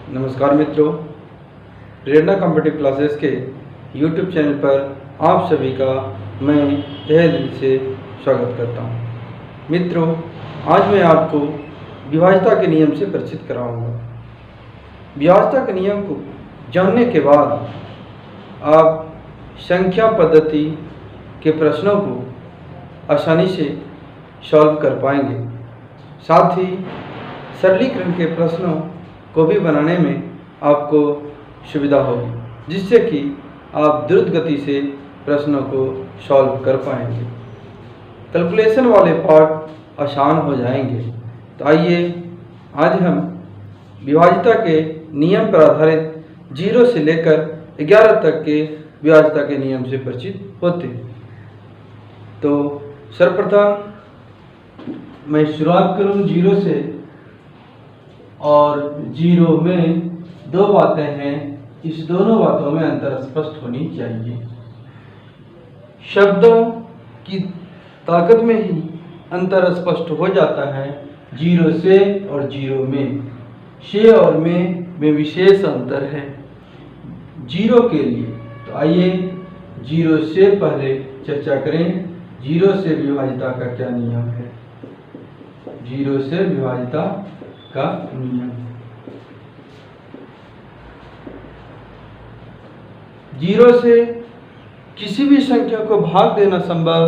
नमस्कार मित्रों, प्रेरणा competitive classes के YouTube चैनल पर आप सभी का मैं तहे दिल से स्वागत करता हूं। मित्रों, आज मैं आपको विभाज्यता के नियम से परिचित कराऊंगा। विभाज्यता के नियम को जानने के बाद आप संख्या पद्धति के प्रश्नों को आसानी से सॉल्व कर पाएंगे। साथ ही सरलीकरण के प्रश्नों को भी बनाने में आपको सुविधा होगी, जिससे कि आप द्रुत गति से प्रश्नों को सॉल्व कर पाएंगे। कैलकुलेशन वाले पार्ट आसान हो जाएंगे। तो आइए आज हम विभाज्यता के नियम पर आधारित 0 से लेकर 11 तक के विभाज्यता के नियम से परिचित होते हैं। तो सर्वप्रथम मैं शुरुआत करूं 0 से, और 0 में दो बातें हैं, इस दोनों बातों में अंतर स्पष्ट होनी चाहिए। शब्दों की ताकत में ही अंतर स्पष्ट हो जाता है 0 से और 0 में। से और में विशेष अंतर है 0 के लिए। तो आइए 0 से पहले चर्चा करें 0 से विभाज्यता का क्या नियम है। 0 से विभाज्यता का नियम। 0 से किसी भी संख्या को भाग देना संभव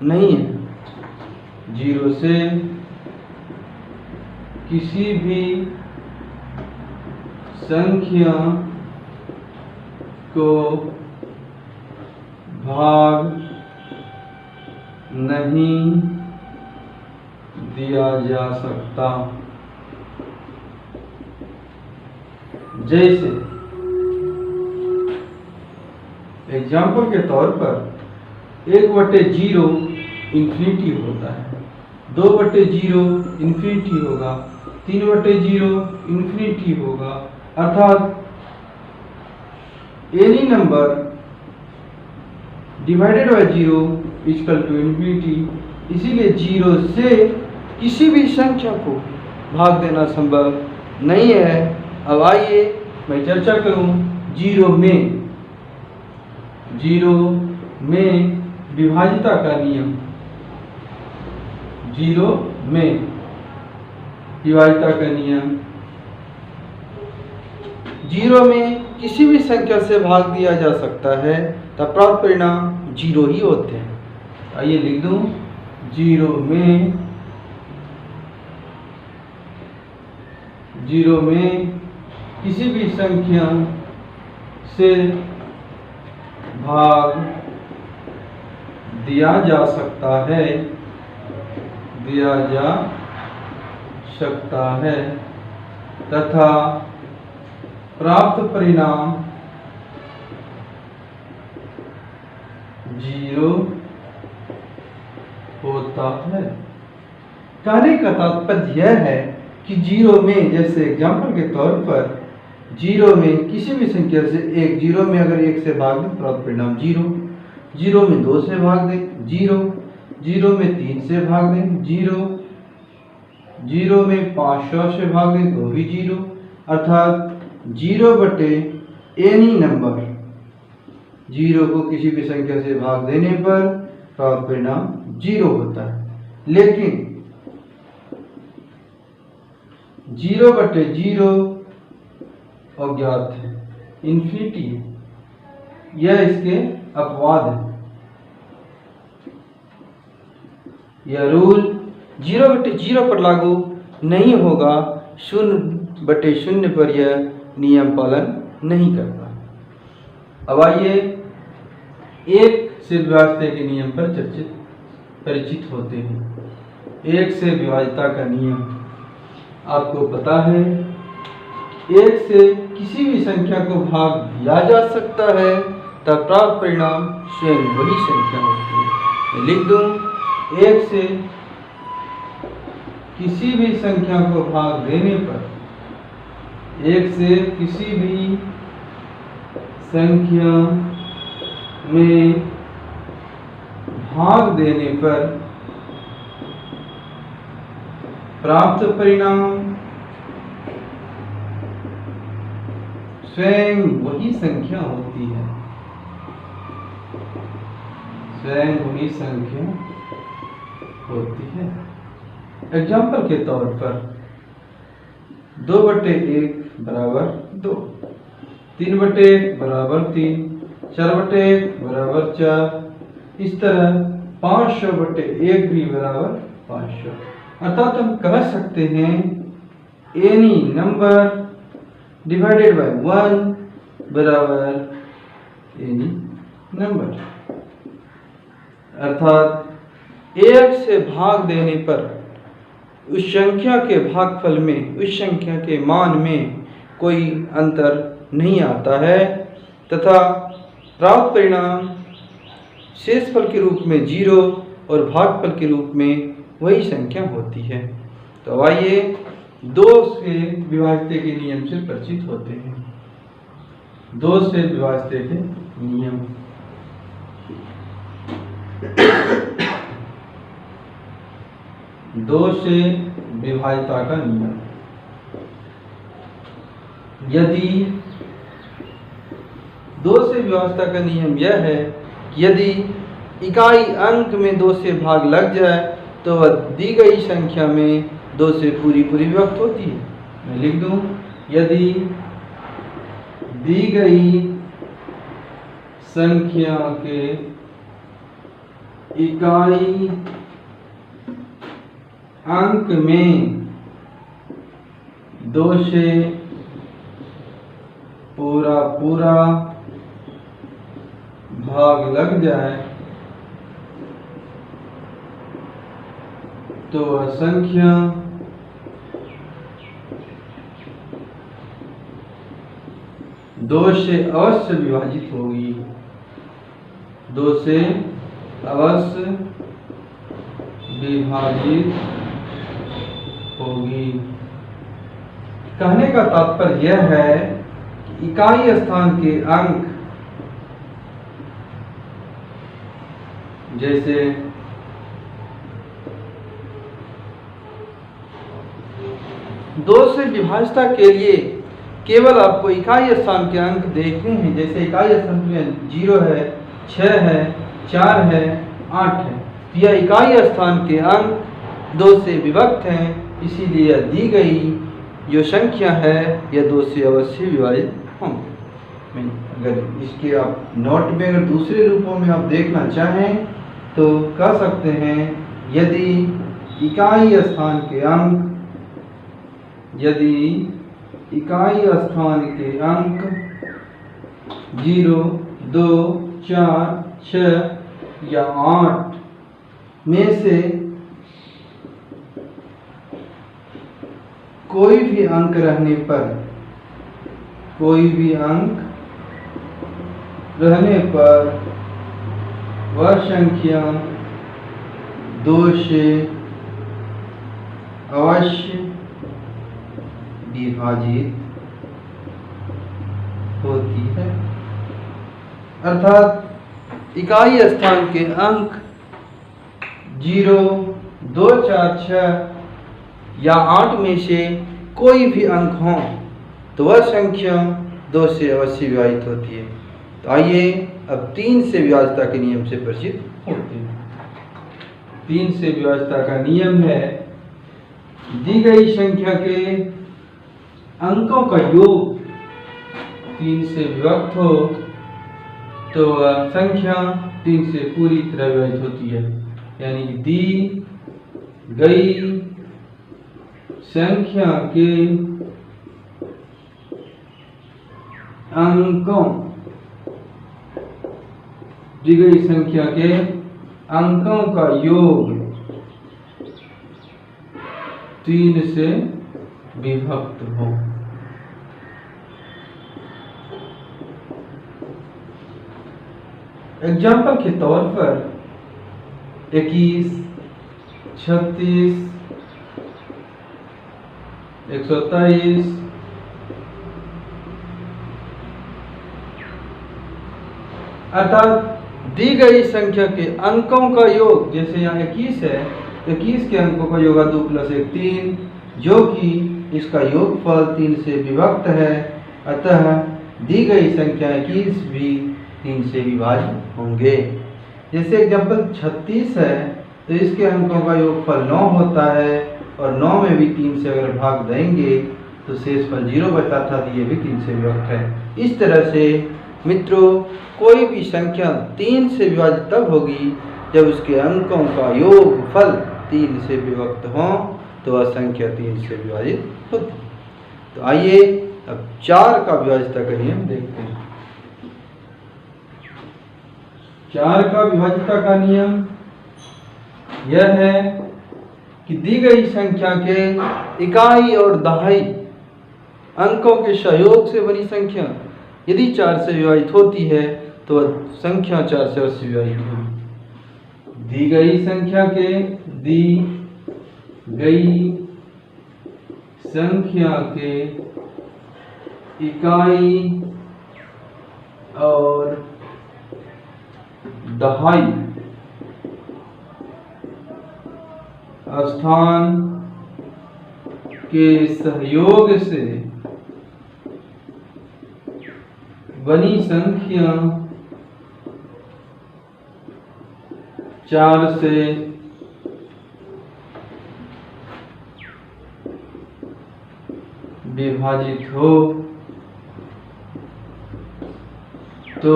नहीं है। 0 से किसी भी संख्या को भाग नहीं दिया जा सकता। जैसे एग्जाम्पल के तौर पर 1/0 इंफिनिटी होता है, 2/0 इंफिनिटी होगा, 3/0 इंफिनिटी होगा। अर्थात any number divided by 0 equal to infinity. इसीलिए 0 से किसी भी संख्या को भाग देना संभव नहीं है। अब आइए मैं चर्चा करूं 0 में विभाज्यता का नियम। 0 में विभाज्यता का नियम। 0 में किसी भी संख्या से भाग दिया जा सकता है, तब प्राप्त परिणाम 0 ही होते हैं। आइए लिख दूं 0 में किसी भी संख्या से भाग दिया जा सकता है तथा प्राप्त परिणाम 0 होता है। कहने का तात्पर्य यह है कि 0 में, जैसे एग्जाम्पल के तौर पर 0 में किसी भी संख्या से 0 में अगर 1 से भाग दें प्राप्त परिणाम 0, 0 में 2 से भाग दें 0, 0 में 3 से भाग दें 0, 0 में 500 से भाग दें तो भी 0। अर्थात 0/एनी नंबर, 0 को किसी भी संख्या से भाग देने पर प्राप्त परिणाम 0 होता है। लेकिन 0/0 अज्ञात है, इंफिनिटी है, यह इसके अपवाद है। यह रूल 0/0 पर लागू नहीं होगा, 0/0 पर यह नियम पालन नहीं करता। अब आइए 1 से विभाज्यता के नियम पर परिचित होते हैं। 1 से विभाज्यता का नियम आपको पता है, 1 से किसी भी संख्या को भाग दिया जा सकता है, तब प्राप्त परिणाम स्वयं वही संख्या होती है। मैं लिख दूं 1 से किसी भी संख्या को भाग देने पर, 1 से किसी भी संख्या में भाग देने पर प्राप्त परिणाम स्वयं वही संख्या होती है, स्वयं वही संख्या होती है। एग्जाम्पल के तौर पर 2/1 बराबर 2, 3/1 बराबर 3, 4/1 बराबर 4, इस तरह 500/1 भी बराबर 500। अर्थात हम कह सकते हैं एनी नंबर डिवाइडेड बाय 1 बराबर एनी नंबर। अर्थात 1 से भाग देने पर उस संख्या के भागफल में, उस संख्या के मान में कोई अंतर नहीं आता है तथा प्राप्त परिणाम शेषफल के रूप में 0 और भागफल के रूप में वही संख्या होती है। तो आइए 2 से विभाज्यता के नियम से परिचित होते हैं। 2 से विभाज्यता के नियम। दो से विभाज्यता का नियम। यदि 2 से विभाज्यता का नियम यह है कि यदि इकाई अंक में 2 से भाग लग जाए तो वह दी गई संख्या में 2 से पूरी विभक्त होती है। मैं लिख दूं, यदि दी गई संख्या के इकाई अंक में 2 से पूरा भाग लग जाए तो वह संख्या दो से अवश्य विभाजित होगी, 2 से अवश्य विभाजित होगी। कहने का तात्पर्य यह है कि इकाई स्थान के अंक जैसे 2 से विभाज्यता के लिए केवल आपको इकाई स्थान के अंक देखने हैं। जैसे इकाई स्थान में 0 है, 6 है, 4 है, 8 है। यह इकाई स्थान के अंक 2 से विभक्त हैं, इसीलिए दी गई जो संख्या है यह 2 से अवश्य विभाजित होंगे। अगर इसके आप नोट में अगर दूसरे रूपों में आप देखना चाहें तो कह सकते हैं यदि इकाई स्थान के अंक 0, 2, 4, 6 या 8 में से कोई भी अंक रहने पर वह संख्या 2 से अवश्य विभाजित होती है। अर्थात इकाई स्थान के अंक 0, 2, 4, 6 या 8 में से कोई भी अंक हों तो वह संख्या 2 से अवश्य विभाजित होती है। तो आइए अब 3 से विभाज्यता के नियम से परिचित होते हैं। 3 से विभाज्यता का नियम है, दी गई संख्या के अंकों का योग 3 से विभक्त हो तो वह संख्या 3 से पूरी तरह विभाजित होती है। यानी दी गई संख्या के अंकों का योग 3 से विभक्त हो। एग्जाम्पल के तौर पर 21, 36, 123, अर्थात दी गई संख्या के अंकों का योग, जैसे यहाँ 21 है, 21 के अंकों का योग 2 + 1 3, जो कि इसका योगफल 3 से विभक्त है। अतः दी गई संख्या 21 भी 3 से विभाजित होंगे। जैसे एग्जाम्पल 36 है तो इसके अंकों का योगफल 9 होता है और 9 में भी 3 से अगर भाग देंगे तो शेषफल 0 बचता था, तो ये भी 3 से विभक्त है। इस तरह से मित्रों कोई भी संख्या 3 से विभाजित तब होगी जब उसके अंकों का योगफल 3 से विभक्त हो, तो वह संख्या 3 से विभाजित होती। तो आइए अब 4 का विभाज्यता का नियम देखते हैं। 4 का विभाज्यता का नियम यह है कि दी गई संख्या के इकाई और दहाई अंकों के सहयोग से बनी संख्या यदि 4 से विभाजित होती है तो संख्या 4 से अवश्य विभाजित होगी। दी गई संख्या के इकाई और दहाई स्थान के सहयोग से बनी संख्या 4 से विभाजित हो तो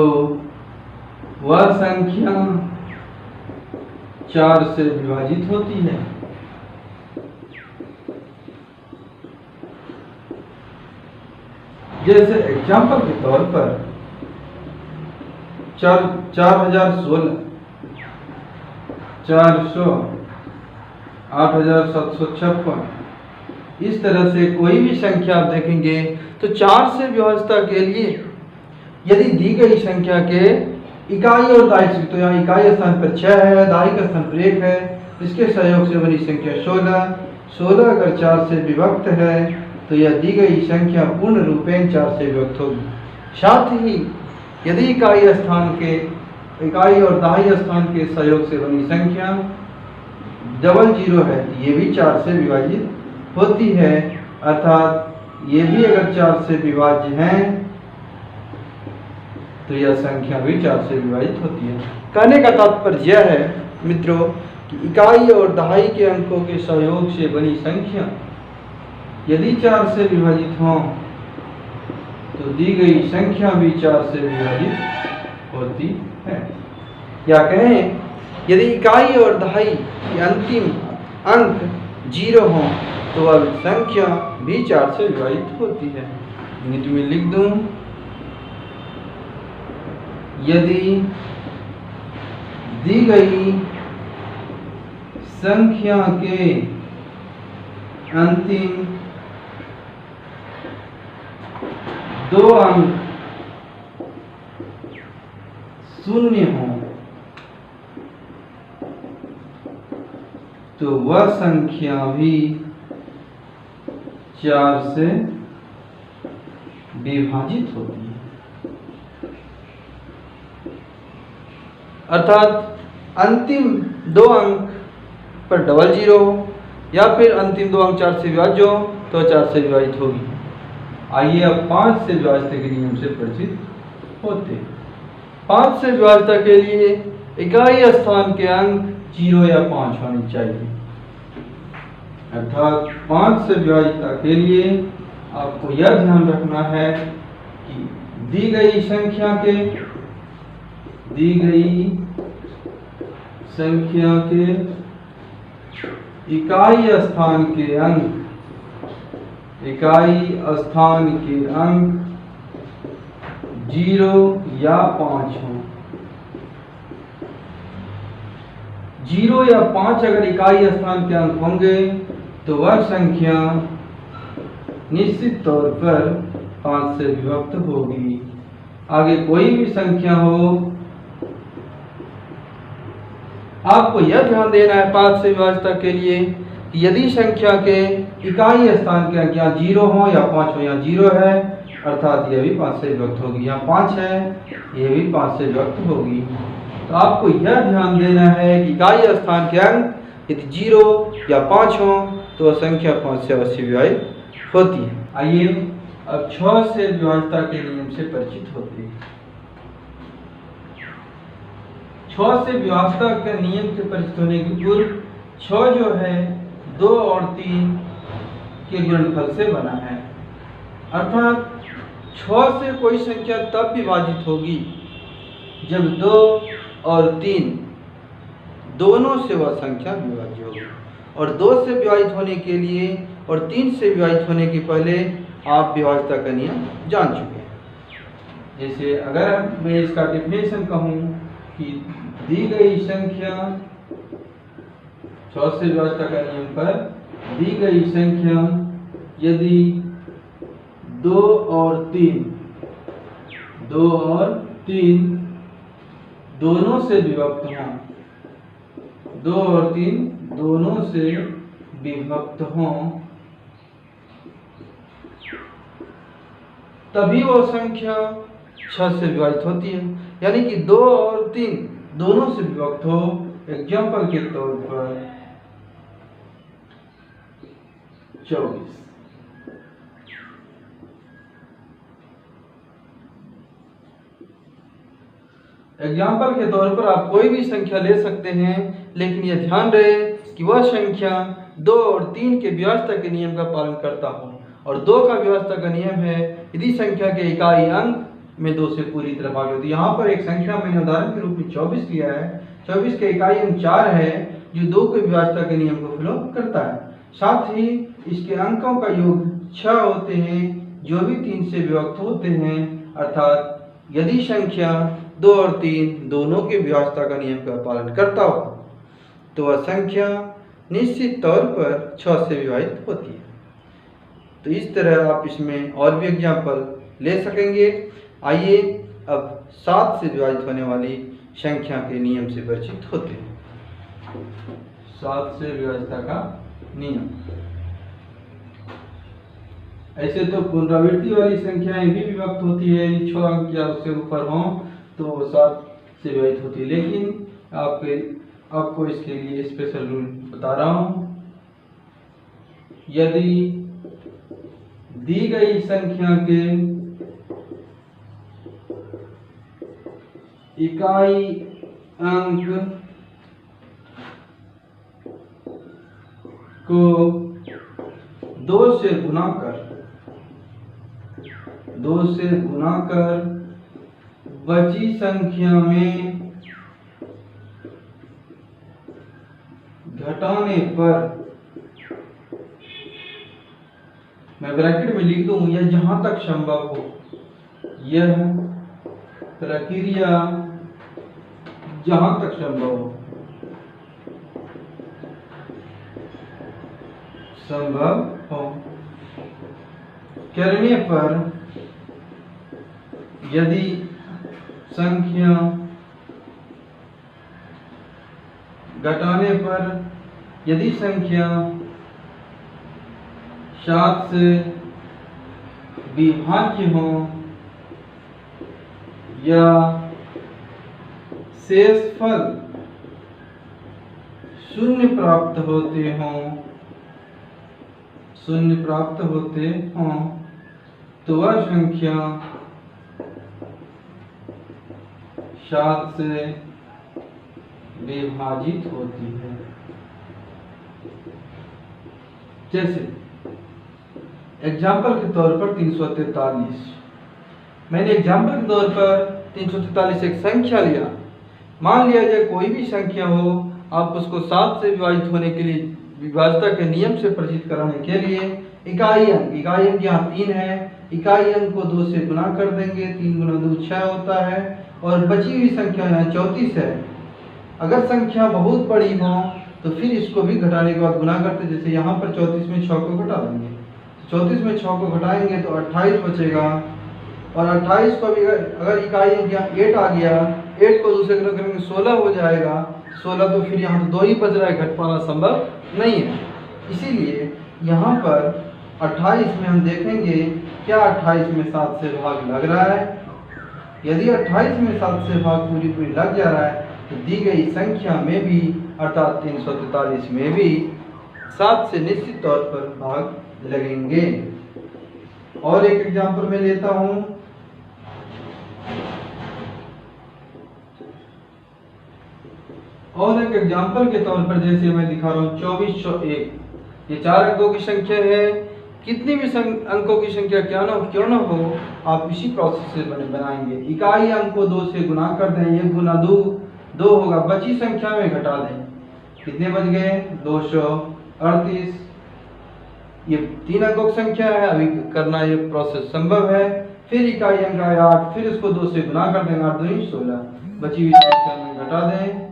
वह संख्या 4 से विभाजित होती है। जैसे एग्जाम्पल के तौर पर 4016, 400, 8756, इस तरह से कोई भी संख्या आप देखेंगे तो 4 से विभाज्यता के लिए यदि दी गई संख्या के इकाई और दहाई, तो यहाँ इकाई स्थान पर 6 है, दहाई का स्थान पर 1 है, इसके सहयोग से बनी संख्या 16 अगर 4 से विभक्त है तो यह दी गई संख्या पूर्ण रूपेण 4 से विभक्त होगी। साथ ही यदि इकाई और दहाई स्थान के सहयोग से बनी संख्या 00 है, ये भी 4 से विभाजित होती है, अर्थात ये भी अगर 4 से विभाज्य हैं तो यह संख्या भी 4 से विभाजित होती है। कहने का तात्पर्य यह है मित्रों कि इकाई और दहाई के अंकों के सहयोग से बनी संख्या यदि 4 से विभाजित हो तो दी गई संख्या भी 4 से विभाजित होती है। या कहें यदि इकाई और दहाई के अंतिम अंक 0 हो तो वह संख्या भी 4 से विभाजित होती है। यूनिट में लिख दूं, यदि दी गई संख्या के अंतिम 2 अंक 0 हो तो वह संख्या भी 4 से विभाजित होती है। अर्थात अंतिम 2 अंक पर 00 या फिर अंतिम 2 अंक 4 से विभाज्य हो तो 4 से विभाजित होगी। आइए अब 5 से विभाज्यता के नियम से परिचित होते हैं। 5 से विभाज्यता के लिए इकाई स्थान के अंक 0 या 5 होने चाहिए। अर्थात 5 से विभाज्यता के लिए आपको यह ध्यान रखना है कि दी गई संख्या के इकाई स्थान के अंक 0 या 5 हो। 0 या 5 अगर इकाई स्थान के अंक होंगे तो वह संख्या निश्चित तौर पर 5 से विभक्त होगी। आगे कोई भी संख्या हो, आपको यह ध्यान देना है 5 से विभाज्यता के लिए कि यदि संख्या के इकाई स्थान के अंक यहाँ 0 हो या 5 हो, यहाँ 0 है अर्थात यह भी 5 से विभक्त होगी, यहाँ 5 है यह भी 5 से विभक्त होगी। तो आपको यह ध्यान देना है कि इकाई स्थान के अंक यदि 0 या 5 हो तो वह संख्या 5 से अवश्य विभाजित होती है। आइए अब 6 से विभाज्यता के नियम से परिचित होते हैं। 6 से विभाज्यता के नियम से परिचित होने के पूर्व 6 जो है 2 और 3 के गुणनफल से बना है, अर्थात 6 से कोई संख्या तब विभाजित होगी जब 2 और 3 दोनों से वह संख्या विभाज्य होगी। और 2 से विभाजित होने के लिए और 3 से विभाजित होने के पहले आप विभाज्यता का नियम जान चुके हैं। जैसे अगर मैं इसका डेफिनेशन कहूँ कि दी गई संख्या 6 से विभाज्यता का नियम पर दी गई संख्या यदि 2 और 3 दोनों से विभक्त हों, 2 और 3 दोनों से विभक्त हों, तभी वो संख्या 6 से विभाजित होती है। यानी कि 2 और 3 दोनों से विभक्त हो। एग्जाम्पल के तौर पर 24। एग्जाम्पल के तौर पर आप कोई भी संख्या ले सकते हैं, लेकिन यह ध्यान रहे कि वह संख्या 2 और 3 के विभाज्यता के नियम का पालन करता हो। और 2 का विभाज्यता का नियम है यदि संख्या के इकाई अंक में 2 से पूरी तरह भाग होती है। यहाँ पर एक संख्या मैंने उदाहरण के रूप में 24 लिया है। 24 के इकाई अंक 4 है जो 2 के विभाज्यता के नियम को फॉलो करता है। साथ ही इसके अंकों का योग 6 होते हैं जो भी 3 से विभक्त होते हैं, अर्थात यदि संख्या 2 और 3 दोनों के विभाज्यता का नियम का पालन करता हो तो वह संख्या निश्चित तौर पर 6 से विभाजित होती है। तो इस तरह आप इसमें और भी एग्जाम्पल ले सकेंगे। आइए अब 7 से विभाजित होने वाली संख्या के नियम से परिचित होते हैं। 7 से विभाज्यता का नियम। ऐसे तो पुनरावृत्ति वाली संख्याएं भी विभक्त होती है, 6 अंक या उससे ऊपर हों तो 7 से विभाजित होती है, लेकिन आपको इसके लिए स्पेशल रूल बता रहा हूं। यदि दी गई संख्या के इकाई अंक को 2 से गुणा कर बची संख्या में घटाने पर, मैं ब्रैकेट में लिख दूं, यह जहां तक संभव हो, यह प्रक्रिया जहां तक संभव हो करने पर यदि संख्या घटाने पर यदि संख्या 7 से विभाज्य हो या शेषफल 0 प्राप्त होते हों तो वह संख्या 7 से विभाजित होती है। जैसे एग्जाम्पल के तौर पर 343। मैंने एग्जाम्पल के तौर पर 343 एक संख्या लिया। मान लिया जाए कोई भी संख्या हो, आप उसको 7 से विभाजित होने के लिए विभाज्यता के नियम से परिचित कराने के लिए इकाई अंक यहाँ 3 है, इकाई अंक को 2 से गुना कर देंगे, 3 गुना 2 6 होता है, और बची हुई संख्या यहाँ 34 है। अगर संख्या बहुत बड़ी हो तो फिर इसको भी घटाने के बाद गुना करते, जैसे यहाँ पर 34 में 6 को घटा देंगे, 34 में 6 को घटाएंगे तो 28 बचेगा, और 28 को भी अगर इकाई अंक यहाँ 8 आ गया, 8 को दूसरे गुना करेंगे 16 हो जाएगा, 16 तो फिर यहाँ तो 2 ही बच रहा है, घट पाना संभव नहीं है। इसीलिए यहाँ पर 28 में हम देखेंगे क्या 28 में 7 से भाग लग रहा है। यदि 28 में 7 से भाग पूरी लग जा रहा है तो दी गई संख्या में भी अर्थात 343 में भी 7 से निश्चित तौर पर भाग लगेंगे। और एक एग्जांपल मैं लेता हूं। और एक एग्जांपल के तौर पर जैसे मैं दिखा रहा हूं 2401, ये 4 अंकों की संख्या है। कितनी भी अंकों की संख्या क्यों ना हो, आप इसी प्रोसेस से बनाएंगे। इकाई अंक को 2 से गुना कर दें, 1 गुना 2 होगा, बची संख्या में घटा दें। कितने बच गए? 238। ये 3 अंकों की संख्या है, अभी करना ये प्रोसेस संभव है। फिर इकाई अंक आया 8, फिर इसको 2 से गुना कर देंगे, 8 दूनी 16, बची हुई संख्या में घटा दें।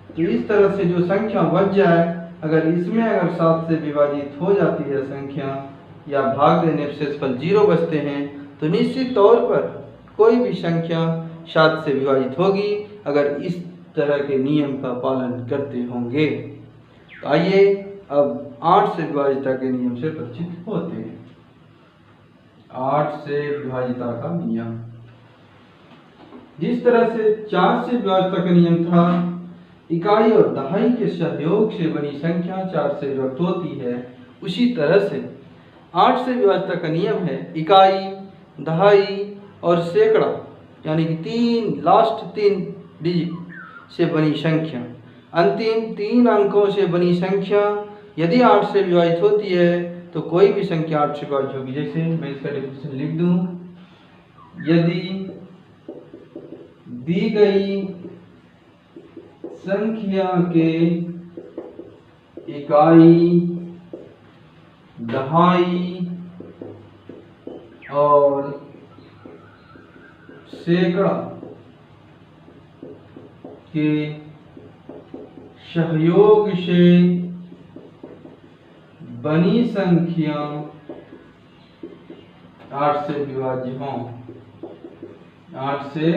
तो इस तरह से जो संख्या बच जाए, अगर इसमें अगर 7 से विभाजित हो जाती है संख्या या भाग देने से शेषफल 0 बचते हैं, तो निश्चित तौर पर कोई भी संख्या 7 से विभाजित होगी अगर इस तरह के नियम का पालन करते होंगे। तो आइए अब 8 से विभाजिता के नियम से परिचित होते हैं। 8 से विभाजिता का नियम, जिस तरह से 4 से विभाजिता का नियम था, इकाई और दहाई के सहयोग से बनी संख्या 4 से विभक्त होती है, उसी तरह से 8 से विभाजिता का नियम है इकाई, दहाई और सैकड़ा, यानी कि लास्ट 3 डिजिट से बनी संख्या, अंतिम 3 अंकों से बनी संख्या यदि 8 से विभाजित होती है तो कोई भी संख्या 8 से विभाजित होगी। जैसे मैं इसका डेफिनेशन लिख दूं, यदि दी गई संख्या के इकाई, दहाई और सैकड़ा के सहयोग से बनी संख्या 8 से विभाज्य हो, 8 से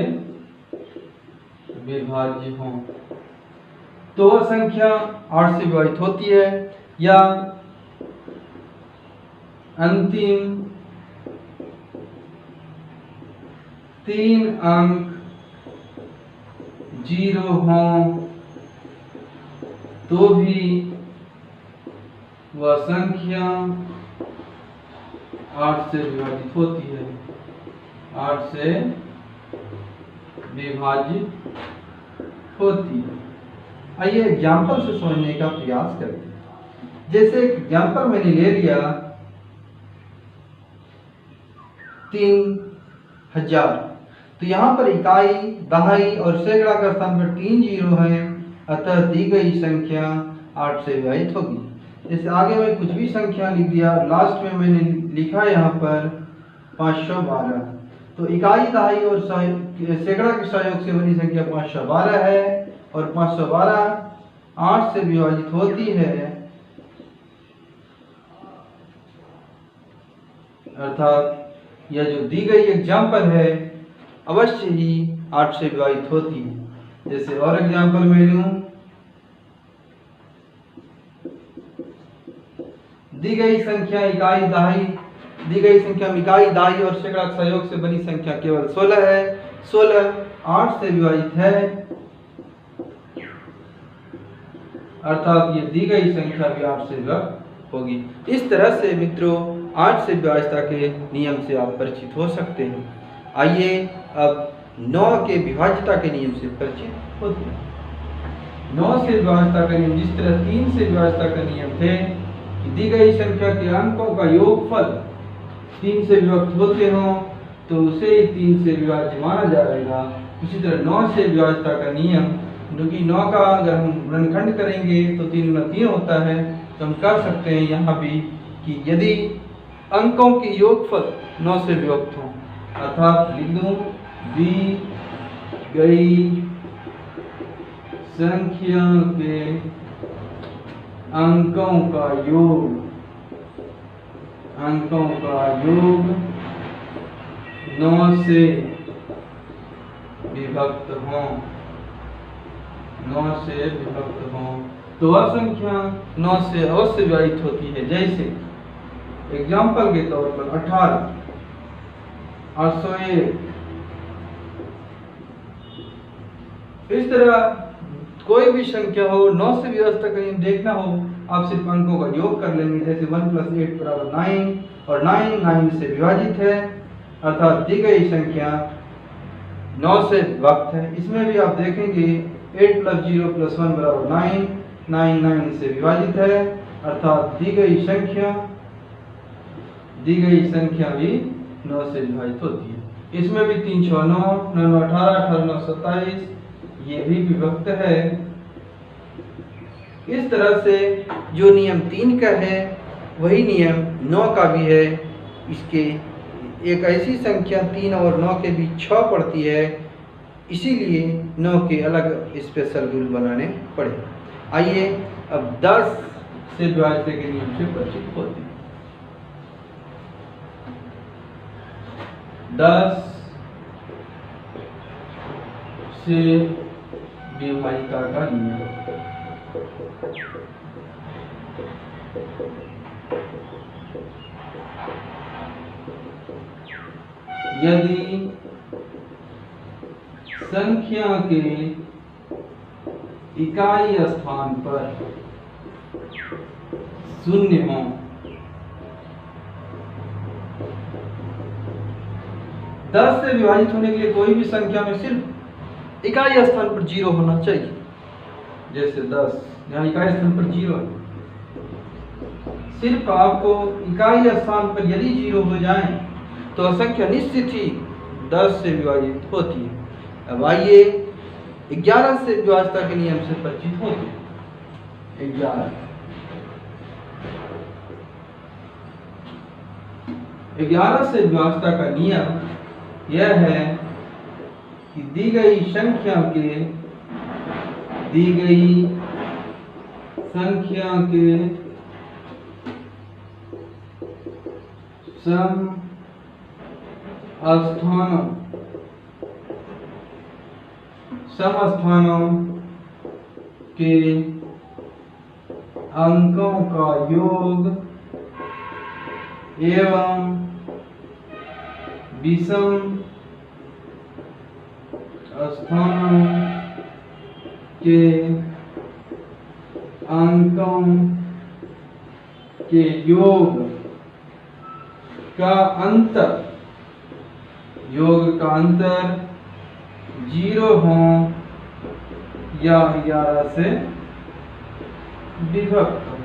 विभाज्य हो, तो वह संख्या 8 से विभाजित होती है, या अंतिम 3 अंक 0 हों तो भी वह संख्या 8 से विभाजित होती है, 8 से विभाजित होती है। आइए एग्जाम्पल से समझने का प्रयास करें। जैसे एग्जाम्पल मैंने ले लिया 3000, तो यहाँ पर इकाई, दहाई और सैकड़ा का स्थान पर 3 जीरो है, अतः दी गई संख्या 8 से विभाजित होगी। जैसे आगे मैं कुछ भी संख्या लिख दिया, लास्ट में मैंने लिखा यहाँ पर 512, तो इकाई, दहाई और सैकड़ा के सहयोग से बनी संख्या 512 है, और 512 8 से विभाजित होती है, अर्थात यह जो दी गई एग्जाम्पल है अवश्य ही 8 से विभाजित होती है। जैसे और एग्जाम्पल में लूं, दी गई संख्या इकाई, दहाई, दी गई संख्या में इकाई, दहाई और सैकड़ा के सहयोग से बनी संख्या केवल 16 है, 16 8 से विभाजित है, अर्थात ये दी गई संख्या भी 8 से विभाजित होगी। इस तरह से मित्रों 8 से विभाजिता के नियम से आप परिचित हो सकते हैं। आइए अब 9 के विभाजिता के नियम से परिचित होते हैं। 9 से विभाजिता का नियम, जिस तरह 3 से विभाजिता का नियम थे कि दी गई संख्या के अंकों का योगफल 3 से विभक्त होते हों तो उसे 3 से विभाज्य माना जाएगा। इसी तरह 9 से विभाजिता का नियम, क्योंकि 9 का अगर हम गुणनखंड करेंगे तो 3 गुना 3 होता है, तो हम कर सकते हैं यहाँ भी कि यदि अंकों की योगफल 9 से विभक्त हों, अर्थात लिख दूं दी गई संख्या के अंकों का योग 9 से विभक्त हों, 9 से विभक्त हों, तो वह संख्या 9 से अवश्य विभाजित होती है। जैसे एग्जाम्पल के तौर पर 18, 801, इस तरह कोई भी संख्या हो 9 से विभाजित का नियम देखना हो, आप सिर्फ अंकों का योग कर लेंगे। जैसे 1 + 8 = 9 और 9 से विभाजित है, अर्थात दी गई संख्या 9 से विभक्त है। इसमें भी आप देखेंगे 8 + 0 + 1 = 9, 9 से विभाजित है, अर्थात दी गई संख्या भी 9 से विभाजित होती है। इसमें भी 3 × 6 = 9, 9 × 18, 18 × 9 = 27, ये भी विभक्त है। इस तरह से जो नियम 3 का है वही नियम 9 का भी है। इसके एक ऐसी संख्या 3 और 9 के बीच 6 पड़ती है, इसीलिए 9 के अलग स्पेशल रूल बनाने पड़े। आइए अब 10 से विभाजित के नियम से परिचित होते हैं। 10 से विभाजिता का नियम। यदि संख्या के इकाई स्थान पर 0 हो, दस से विभाजित होने के लिए कोई भी संख्या में सिर्फ इकाई स्थान पर 0 होना चाहिए। जैसे 10 यहाँ इकाई स्थान पर 0 है, सिर्फ आपको इकाई स्थान पर यदि 0 हो जाए तो संख्या निश्चित ही 10 से विभाजित होती है। अब आइए 11 से विभाजिता के नियम से परिचित होते हैं। 11 से विभाजिता का नियम यह है कि दी गई संख्या के सम स्थानों के अंकों का योग एवं विषम स्थानों के अंकों के योग का अंतर 0 हो या 11 से विभक्त हो।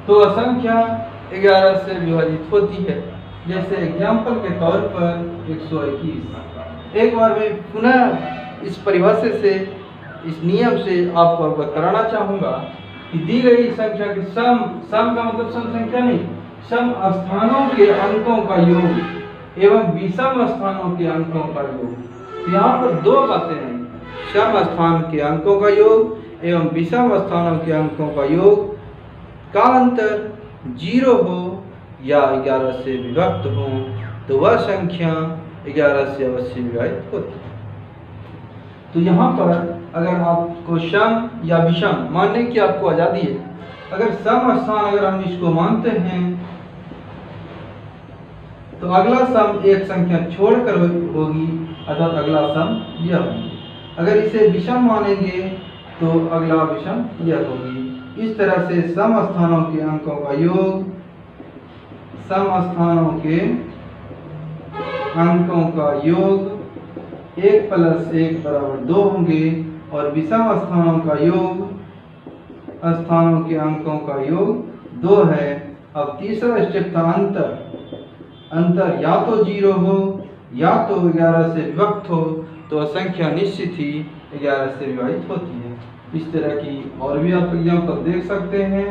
तो असंख्या 11 से विभाजित होती है। जैसे एग्जाम्पल के तौर पर 121। एक बार मैं पुनः इस परिभाषा से, इस नियम से आपको अवगत कराना चाहूँगा कि दी गई संख्या के सम का मतलब सम संख्या नहीं, सम स्थानों के अंकों का योग एवं विषम स्थानों के अंकों का योग। तो यहाँ पर दो बातें हैं, सम स्थान के अंकों का योग एवं विषम स्थानों के अंकों का योग का अंतर 0 हो या 11 से विभक्त हो, तो वह संख्या 11 से अवश्य विभाजित होती है। तो यहाँ पर अगर आपको सम या विषम मानने की आपको आज़ादी है, अगर सम स्थान अगर हम इसको मानते हैं तो अगला सम एक संख्या छोड़कर होगी, अर्थात अगला सम यह होगी। अगर इसे विषम मानेंगे तो अगला विषम यह होगी। इस तरह से सम स्थानों के अंकों का योग, सम स्थानों के अंकों का योग 1 + 1 = 2 होंगे और विषम स्थानों का योग, स्थानों के अंकों का योग 2 है। अब तीसरा स्टेप था अंतर या तो 0 हो या तो 11 से विभक्त हो, तो संख्या निश्चित ही 11 से विभाजित होती है। इस तरह की और भी आप एग्जाम्पल देख सकते हैं।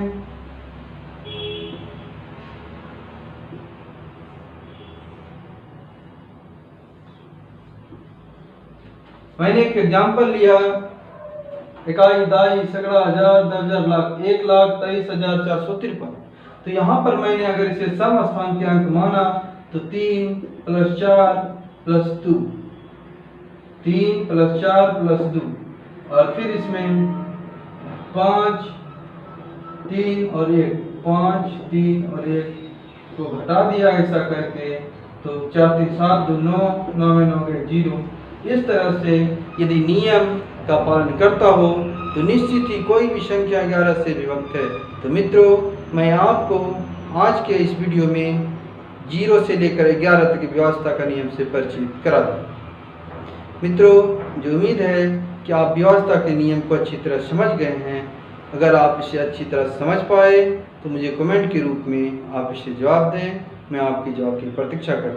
मैंने एक एग्जाम्पल लिया, इकाई, दाई, सैकड़ा, हजार, 10,000, लाख, 1,23,453। तो यहाँ पर मैंने अगर इसे सम स्थान के अंक माना तो 3 + 4 + 2, 3 + 4 + 2, और फिर इसमें 5, 3 और 1, 5, 3 और 1 को घटा दिया ऐसा करके, तो 4, 3, 7, 2, 9, 9 में 9 गए 0। इस तरह से यदि नियम का पालन करता हो तो निश्चित ही कोई भी संख्या 11 से विभक्त है। तो मित्रों, मैं आपको आज के इस वीडियो में 0 से लेकर 11 तक की व्यवस्था का नियम से परिचित करा दूँ। मित्रों, मुझे उम्मीद है कि आप व्यवस्था के नियम को अच्छी तरह समझ गए हैं। अगर आप इसे अच्छी तरह समझ पाए तो मुझे कमेंट के रूप में आप इसे जवाब दें। मैं आपके जवाब की प्रतीक्षा करता हूँ।